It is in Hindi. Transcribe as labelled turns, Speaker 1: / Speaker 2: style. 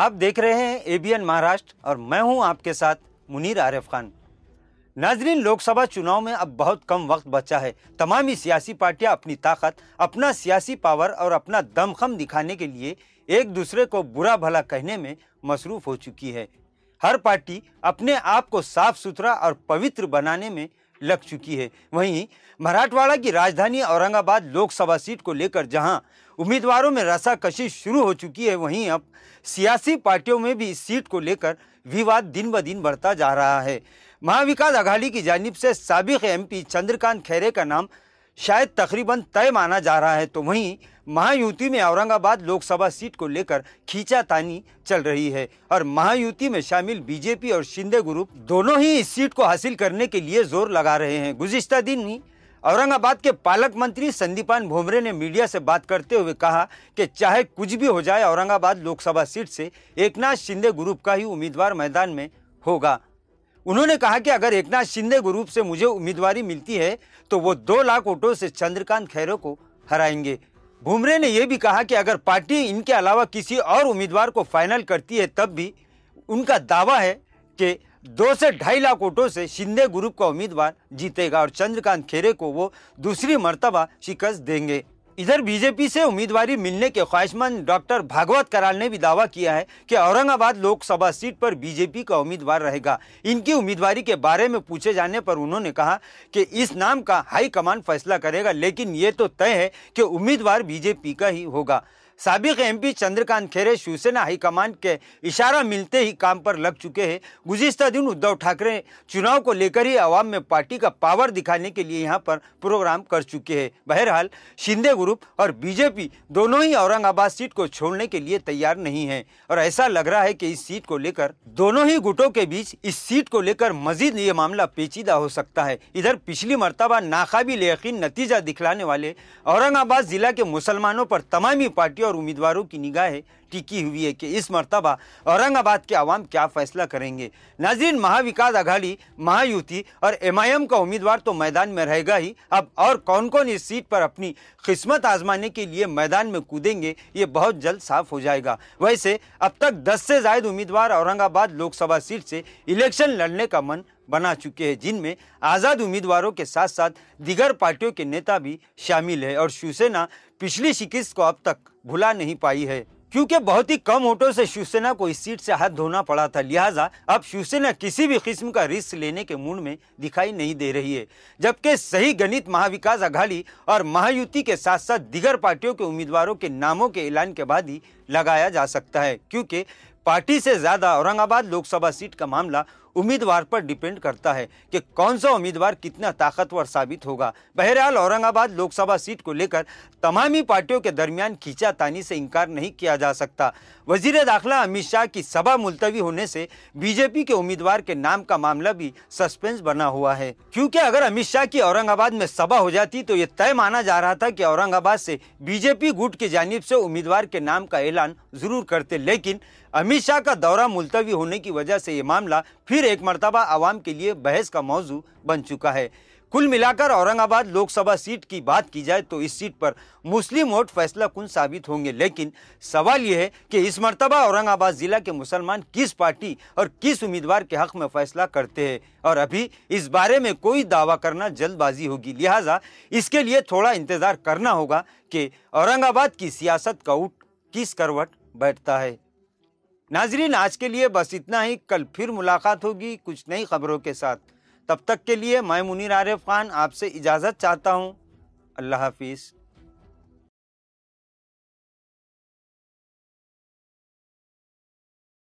Speaker 1: आप देख रहे हैं एबीएन महाराष्ट्र और मैं हूं आपके साथ मुनीर आरिफ खान। नाजरीन, लोकसभा चुनाव में अब बहुत कम वक्त बचा है। तमाम ही सियासी पार्टियां अपनी ताकत, अपना सियासी पावर और अपना दमखम दिखाने के लिए एक दूसरे को बुरा भला कहने में मसरूफ हो चुकी है। हर पार्टी अपने आप को साफ सुथरा और पवित्र बनाने में लग चुकी है। वहीं मराठवाड़ा की राजधानी औरंगाबाद लोकसभा सीट को लेकर जहां उम्मीदवारों में रसाकशी शुरू हो चुकी है, वहीं अब सियासी पार्टियों में भी इस सीट को लेकर विवाद दिन ब दिन बढ़ता जा रहा है। महाविकास आघाड़ी की जानिब से साबिक एमपी चंद्रकांत खैरे का नाम शायद तकरीबन तय माना जा रहा है, तो वहीं महायुति में औरंगाबाद लोकसभा सीट को लेकर खींचातानी चल रही है और महायुति में शामिल बीजेपी और शिंदे ग्रुप दोनों ही इस सीट को हासिल करने के लिए जोर लगा रहे हैं। गुज़िश्ता दिन ही औरंगाबाद के पालक मंत्री संदीपान भोमरे ने मीडिया से बात करते हुए कहा कि चाहे कुछ भी हो जाए, औरंगाबाद लोकसभा सीट से एकनाथ शिंदे ग्रुप का ही उम्मीदवार मैदान में होगा। उन्होंने कहा कि अगर एकनाथ शिंदे ग्रुप से मुझे उम्मीदवारी मिलती है तो वो 2 लाख वोटों से चंद्रकांत खैरे को हराएंगे। भुमरे ने यह भी कहा कि अगर पार्टी इनके अलावा किसी और उम्मीदवार को फाइनल करती है तब भी उनका दावा है कि 2 से 2.5 लाख वोटों से शिंदे ग्रुप का उम्मीदवार जीतेगा और चंद्रकांत खैरे को वो दूसरी मर्तबा शिकस्त देंगे। इधर बीजेपी से उम्मीदवारी मिलने के ख्वाहिशमंद डॉक्टर भागवत कराल ने भी दावा किया है कि औरंगाबाद लोकसभा सीट पर बीजेपी का उम्मीदवार रहेगा। इनकी उम्मीदवारी के बारे में पूछे जाने पर उन्होंने कहा कि इस नाम का हाईकमान फैसला करेगा, लेकिन ये तो तय है कि उम्मीदवार बीजेपी का ही होगा। साबिक एमपी चंद्रकांत खैरे शिवसेना हाईकमान के इशारा मिलते ही काम पर लग चुके हैं। गुज़िश्ता दिन उद्धव ठाकरे चुनाव को लेकर ही आवाम में पार्टी का पावर दिखाने के लिए यहां पर प्रोग्राम कर चुके हैं। बहरहाल शिंदे ग्रुप और बीजेपी दोनों ही औरंगाबाद सीट को छोड़ने के लिए तैयार नहीं है और ऐसा लग रहा है कि इस सीट को लेकर दोनों ही गुटों के बीच इस सीट को लेकर मजीद ये मामला पेचीदा हो सकता है। इधर पिछली मर्तबा नाकाबिल यकीन नतीजा दिखलाने वाले औरंगाबाद जिला के मुसलमानों पर तमामी पार्टियों और उम्मीदवारों की निगाहें टिकी हुई है कि इस मर्तबा औरंगाबाद के अवाम क्या फैसला करेंगे। नाज़रीन, महाविकास आघाड़ी, महायुति और एमआईएम का उम्मीदवार तो मैदान में रहेगा ही। अब और कौन कौन इस सीट पर अपनी किस्मत आजमाने के लिए मैदान में कूदेंगे, ये बहुत जल्द साफ हो जाएगा। वैसे अब तक 10 से ज्यादा उम्मीदवार औरंगाबाद लोकसभा सीट से इलेक्शन लड़ने का मन बना चुके हैं, जिनमें आज़ाद उम्मीदवारों के साथ साथ दीगर पार्टियों के नेता भी शामिल है और शिवसेना पिछली शिकस्त को अब तक भुला नहीं पाई है, क्योंकि बहुत ही कम वोटों से शिवसेना को इस सीट से हाथ धोना पड़ा था। लिहाजा अब शिवसेना किसी भी किस्म का रिस्क लेने के मूड में दिखाई नहीं दे रही है, जबकि सही गणित महाविकास आघाड़ी और महायुति के साथ साथ दीगर पार्टियों के उम्मीदवारों के नामों के ऐलान के बाद ही लगाया जा सकता है, क्योंकि पार्टी से ज्यादा औरंगाबाद लोकसभा सीट का मामला उम्मीदवार पर डिपेंड करता है कि कौन सा उम्मीदवार कितना ताकतवर साबित होगा। बहरहाल औरंगाबाद लोकसभा सीट को लेकर तमामी पार्टियों के दरमियान खींचातानी से इनकार नहीं किया जा सकता। वजीर दाखिला अमित शाह की सभा मुलतवी होने से बीजेपी के उम्मीदवार के नाम का मामला भी सस्पेंस बना हुआ है, क्योंकि अगर अमित शाह की औरंगाबाद में सभा हो जाती तो ये तय माना जा रहा था कि औरंगाबाद से बीजेपी गुट की जानिब से उम्मीदवार के नाम का ऐलान जरूर करते, लेकिन अमित शाह का दौरा मुलतवी होने की वजह से ये मामला फिर एक मर्तबा आवाम के लिए बहस का मौजू बन चुका है। कुल मिलाकर औरंगाबाद लोकसभा सीट की बात की जाए तो इस सीट पर मुस्लिम वोट फैसला कुन साबित होंगे, लेकिन सवाल यह है कि इस मर्तबा औरंगाबाद जिला के मुसलमान किस पार्टी और किस उम्मीदवार के हक में फैसला करते हैं और अभी इस बारे में कोई दावा करना जल्दबाजी होगी। लिहाजा इसके लिए थोड़ा इंतजार करना होगा कि औरंगाबाद की सियासत का ऊँट किस करवट बैठता है। नाजरीन, आज के लिए बस इतना ही। कल फिर मुलाकात होगी कुछ नई खबरों के साथ। तब तक के लिए मैं मुनीर आरिफ खान आपसे इजाज़त चाहता हूँ। अल्लाह हाफिज़।